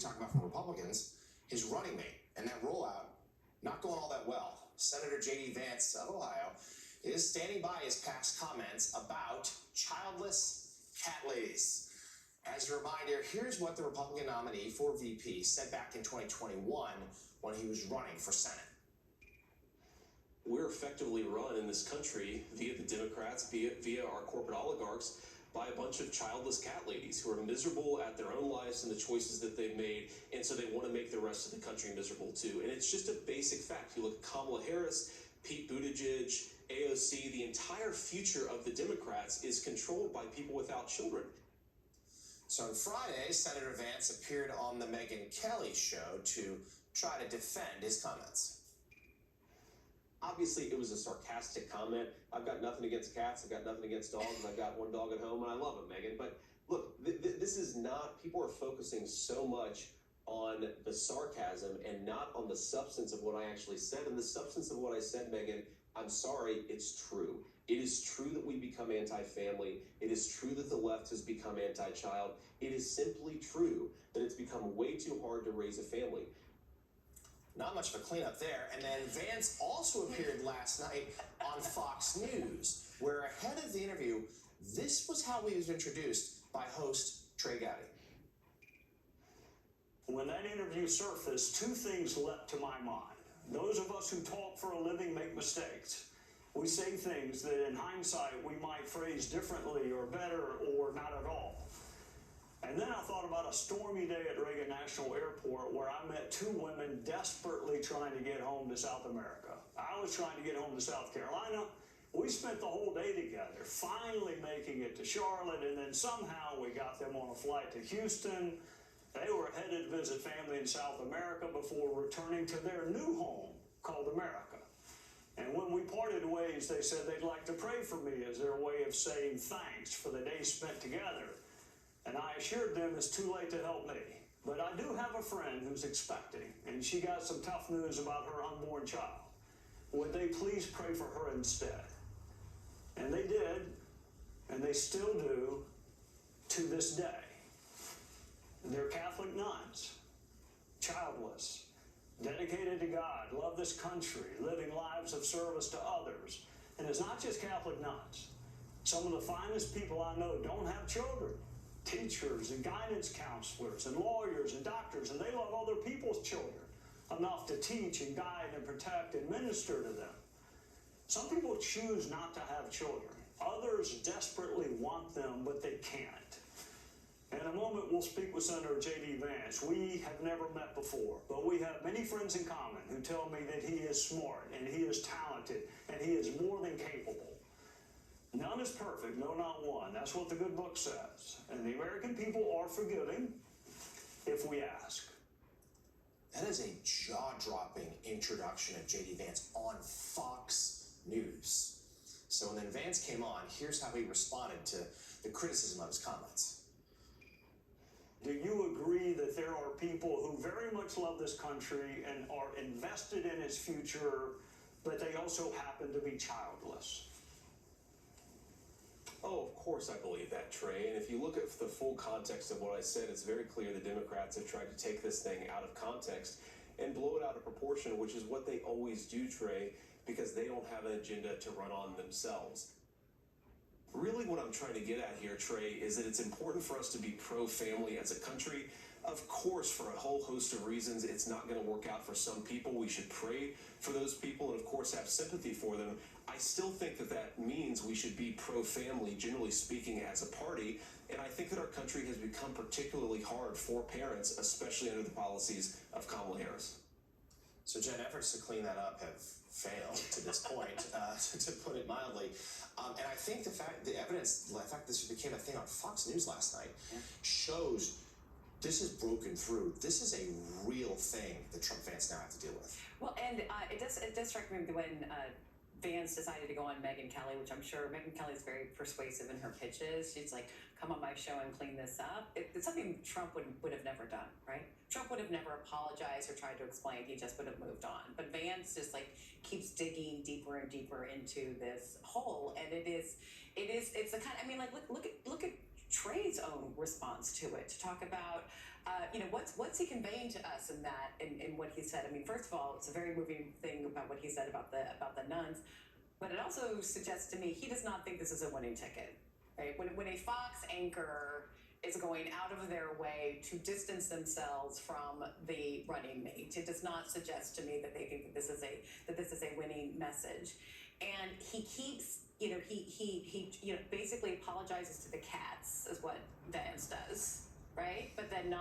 talking about from Republicans, his running mate, and that rollout not going all that well. Senator J.D. Vance of Ohio is standing by his past comments about childless cat ladies. As a reminder, here's what the Republican nominee for VP said back in 2021 when he was running for Senate. We're effectively run in this country via the Democrats, via our corporate oligarchs, by a bunch of childless cat ladies who are miserable at their own lives and the choices that they've made, and so they want to make the rest of the country miserable too. And it's just a basic fact. You look at Kamala Harris, Pete Buttigieg, AOC, the entire future of the Democrats is controlled by people without children. So on Friday, Senator Vance appeared on the Megyn Kelly show to try to defend his comments. Obviously, it was a sarcastic comment. I've got nothing against cats. I've got nothing against dogs. I've got one dog at home, and I love it, Megyn. But look, this is not, people are focusing so much on the sarcasm and not on the substance of what I actually said. And the substance of what I said, Megyn, I'm sorry, it's true. It is true that we become anti-family. It is true that the left has become anti-child. It is simply true that it's become way too hard to raise a family. Not much of a cleanup there. And then Vance also appeared last night on Fox News, where ahead of the interview, this was how he was introduced by host Trey Gowdy. When that interview surfaced, two things leapt to my mind. Those of us who talk for a living make mistakes. We say things that in hindsight we might phrase differently or better or not at all. And then I thought about a stormy day at Reagan National Airport where I met two women desperately trying to get home to South America. I was trying to get home to South Carolina. We spent the whole day together, finally making it to Charlotte, and then somehow we got them on a flight to Houston. They were headed to visit family in South America before returning to their new home called America. And when we parted ways, they said they'd like to pray for me as their way of saying thanks for the day spent together. And I assured them it's too late to help me. But I do have a friend who's expecting, and she got some tough news about her unborn child. Would they please pray for her instead? And they did, and they still do to this day. They're Catholic nuns, childless, dedicated to God, love this country, living lives of service to others. And it's not just Catholic nuns. Some of the finest people I know don't have children. Teachers and guidance counselors and lawyers and doctors, and they love other people's children enough to teach and guide and protect and minister to them. Some people choose not to have children. Others desperately want them, but they can't. In a moment, we'll speak with Senator J.D. Vance. We have never met before, but we have many friends in common who tell me that he is smart and he is talented and he is more than capable. None is perfect, no, not one. That's what the good book says. And the American people are forgiving if we ask. That is a jaw-dropping introduction of J.D. Vance on Fox News. So when then Vance came on, here's how he responded to the criticism of his comments. Do you agree that there are people who very much love this country and are invested in its future, but they also happen to be childless? Oh, of course I believe that, Trey. And if you look at the full context of what I said, it's very clear the Democrats have tried to take this thing out of context and blow it out of proportion, which is what they always do, Trey, because they don't have an agenda to run on themselves. Really what I'm trying to get at here, Trey, is that it's important for us to be pro-family as a country. Of course, for a whole host of reasons, it's not going to work out for some people. We should pray for those people and, of course, have sympathy for them. I still think that that means we should be pro-family, generally speaking, as a party. And I think that our country has become particularly hard for parents, especially under the policies of Kamala Harris. So, Jen, efforts to clean that up have failed to this point, to put it mildly. And I think the fact this became a thing on Fox News last night shows this is broken through. This is a real thing that Trump fans now have to deal with. Well, and it does strike me when Vance decided to go on Megyn Kelly, which I'm sure Megyn Kelly is very persuasive in her pitches. She's like, come on my show and clean this up. It's something Trump would have never done, right? Trump would have never apologized or tried to explain. He just would have moved on. But Vance just like keeps digging deeper and deeper into this hole, and it's the kind. I mean, like look at Trey's own response to it, to talk about, what's he conveying to us in that, in what he said. I mean, first of all, it's a very moving thing about what he said about the nuns, but it also suggests to me he does not think this is a winning ticket, right? When a Fox anchor is going out of their way to distance themselves from the running mate, it does not suggest to me that they think that this is a winning message. And he keeps, he basically apologizes to the cats, is what Vance does, right? But then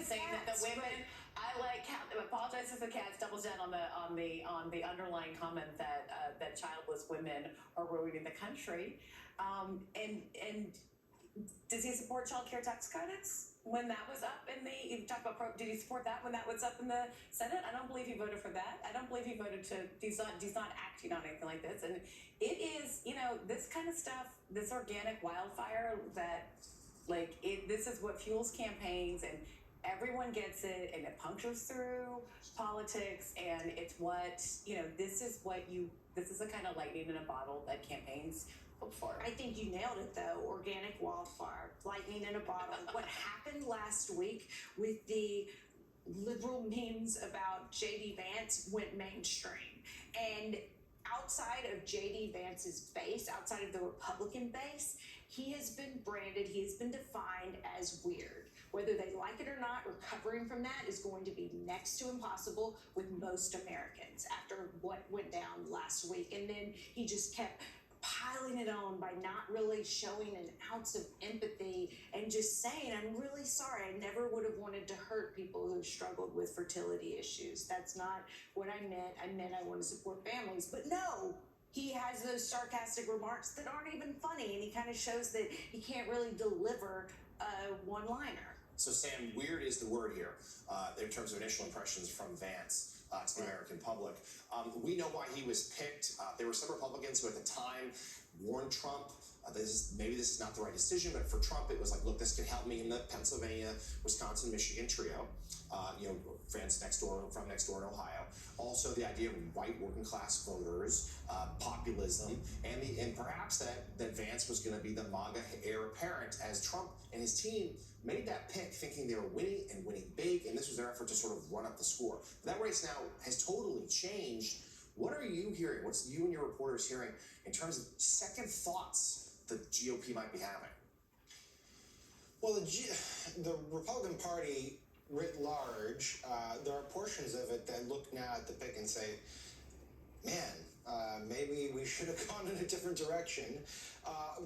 saying that the women, I like cats, apologizes to the cats, doubles down on the underlying comment that childless women are ruining the country, and does he support child care tax credits? When that was up you talk about did he support that when that was up in the Senate? I don't believe he voted for that. I don't believe he voted he's not acting on anything like this. And it is, this kind of stuff, this organic wildfire that, this is what fuels campaigns, and everyone gets it, and it punctures through politics, and it's what, this is the kind of lightning in a bottle that campaigns hope for. I think you nailed it, though. Organic wildfire, lightning in a bottle. What happened last week with the liberal memes about J.D. Vance went mainstream. And outside of J.D. Vance's base, outside of the Republican base, he has been branded, he has been defined as weird. Whether they like it or not, recovering from that is going to be next to impossible with most Americans after what went down last week. And then he just kept piling it on by not really showing an ounce of empathy and just saying, I'm really sorry, I never would have wanted to hurt people who struggled with fertility issues. That's not what I meant. I meant I want to support families. But no, he has those sarcastic remarks that aren't even funny, and he kind of shows that he can't really deliver a one-liner. So Sam, weird is the word here in terms of initial impressions from Vance to the American public. We know why he was picked. There were some Republicans who at the time warned Trump, maybe this is not the right decision, but for Trump it was like, look, this could help me in the Pennsylvania, Wisconsin, Michigan trio. Vance from next door in Ohio. Also the idea of white working class voters, populism, and perhaps that Vance was going to be the MAGA heir apparent as Trump and his team made that pick thinking they were winning and winning big, and this was their effort to sort of run up the score. That race now has totally changed. What are you hearing? What's you and your reporters hearing in terms of second thoughts the GOP might be having? Well, the Republican Party writ large, there are portions of it that look now at the pick and say, man, maybe we should have gone in a different direction.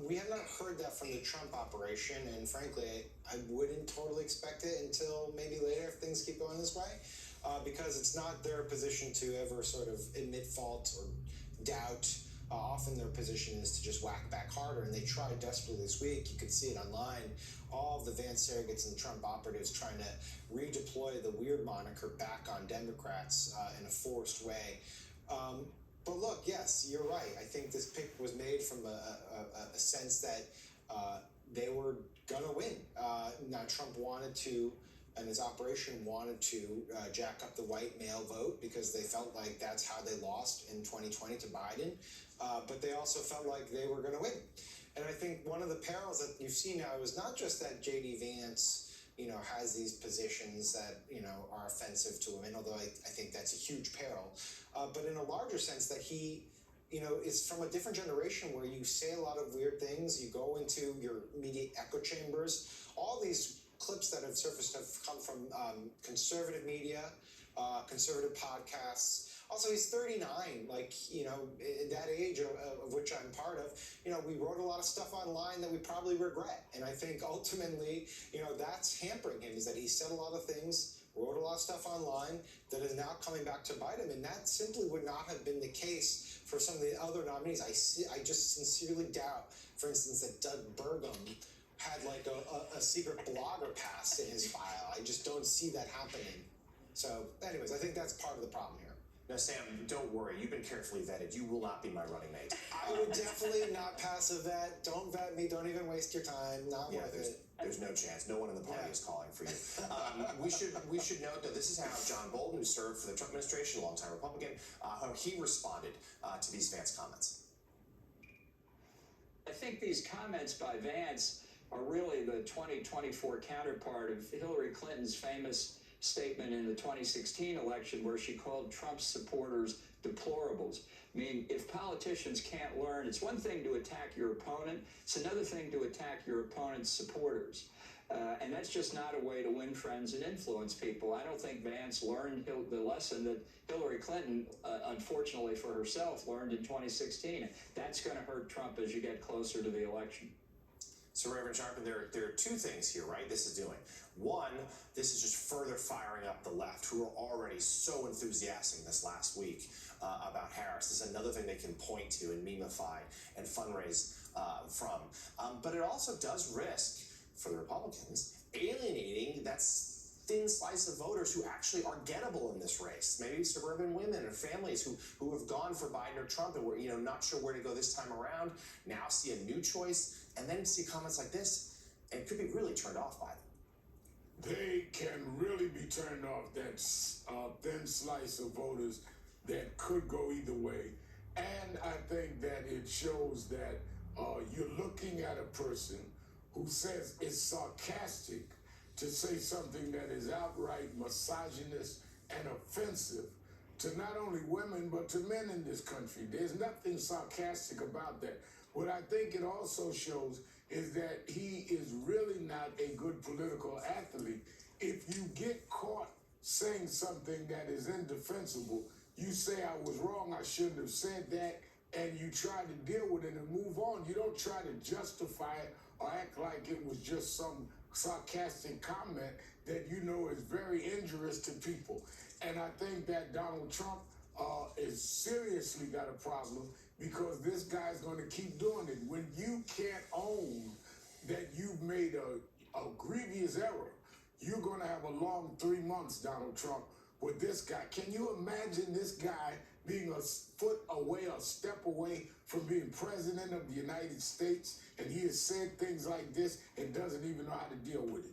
We have not heard that from the Trump operation, and frankly, I wouldn't totally expect it until maybe later if things keep going this way, because it's not their position to ever sort of admit fault or doubt. Often their position is to just whack back harder, and they tried desperately this week. You could see it online. All of the Vance surrogates and Trump operatives trying to redeploy the weird moniker back on Democrats in a forced way. But look, yes, you're right. I think this pick was made from a sense that they were gonna win. Now Trump wanted to, and his operation wanted to jack up the white male vote because they felt like that's how they lost in 2020 to Biden. But they also felt like they were gonna win. And I think one of the perils that you've seen now is not just that J.D. Vance, has these positions that, are offensive to women, although I think that's a huge peril. But in a larger sense that he, is from a different generation where you say a lot of weird things, you go into your media echo chambers. All these clips that have surfaced have come from conservative media, conservative podcasts. Also, he's 39, that age of which I'm part of, we wrote a lot of stuff online that we probably regret. And I think ultimately, that's hampering him, is that he said a lot of things, wrote a lot of stuff online that is now coming back to bite him. And that simply would not have been the case for some of the other nominees. I just sincerely doubt, for instance, that Doug Burgum had like a secret blogger pass in his file. I just don't see that happening. So anyways, I think that's part of the problem here. Now, Sam, don't worry. You've been carefully vetted. You will not be my running mate. I would definitely not pass a vet. Don't vet me. Don't even waste your time. Not worth it. There's no chance. No one in the party is calling for you. We should note that this is how John Bolton, who served for the Trump administration, a longtime Republican, how he responded to these Vance comments. I think these comments by Vance are really the 2024 counterpart of Hillary Clinton's famous statement in the 2016 election where she called Trump's supporters deplorables. I mean, if politicians can't learn, it's one thing to attack your opponent, it's another thing to attack your opponent's supporters. And that's just not a way to win friends and influence people. I don't think Vance learned the lesson that Hillary Clinton, unfortunately for herself, learned in 2016. That's going to hurt Trump as you get closer to the election. So, Reverend Sharpton, there are two things here, right? This is doing. One, this is just further firing up the left, who were already so enthusiastic this last week about Harris. This is another thing they can point to and memeify and fundraise from. But it also does risk, for the Republicans, alienating that thin slice of voters who actually are gettable in this race. Maybe suburban women or families who have gone for Biden or Trump and were not sure where to go this time around, now see a new choice, and then see comments like this, and could be really turned off by them. They can really be turned off, that thin slice of voters that could go either way. And I think that it shows that you're looking at a person who says it's sarcastic to say something that is outright misogynist and offensive to not only women, but to men in this country. There's nothing sarcastic about that. What I think it also shows is that he is really not a good political athlete. If you get caught saying something that is indefensible, you say, I was wrong, I shouldn't have said that, and you try to deal with it and move on. You don't try to justify it or act like it was just some sarcastic comment that you know is very injurious to people. And I think that Donald Trump is seriously got a problem because this guy's going to keep doing it. When you can't own that you've made a grievous error, you're going to have a long 3 months, Donald Trump, with this guy. Can you imagine this guy being a foot away, a step away from being president of the United States, and he has said things like this and doesn't even know how to deal with it?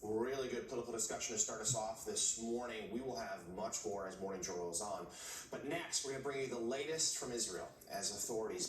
Really good political discussion to start us off this morning. We will have much more as Morning Joe rolls on. But next, we're going to bring you the latest from Israel as authorities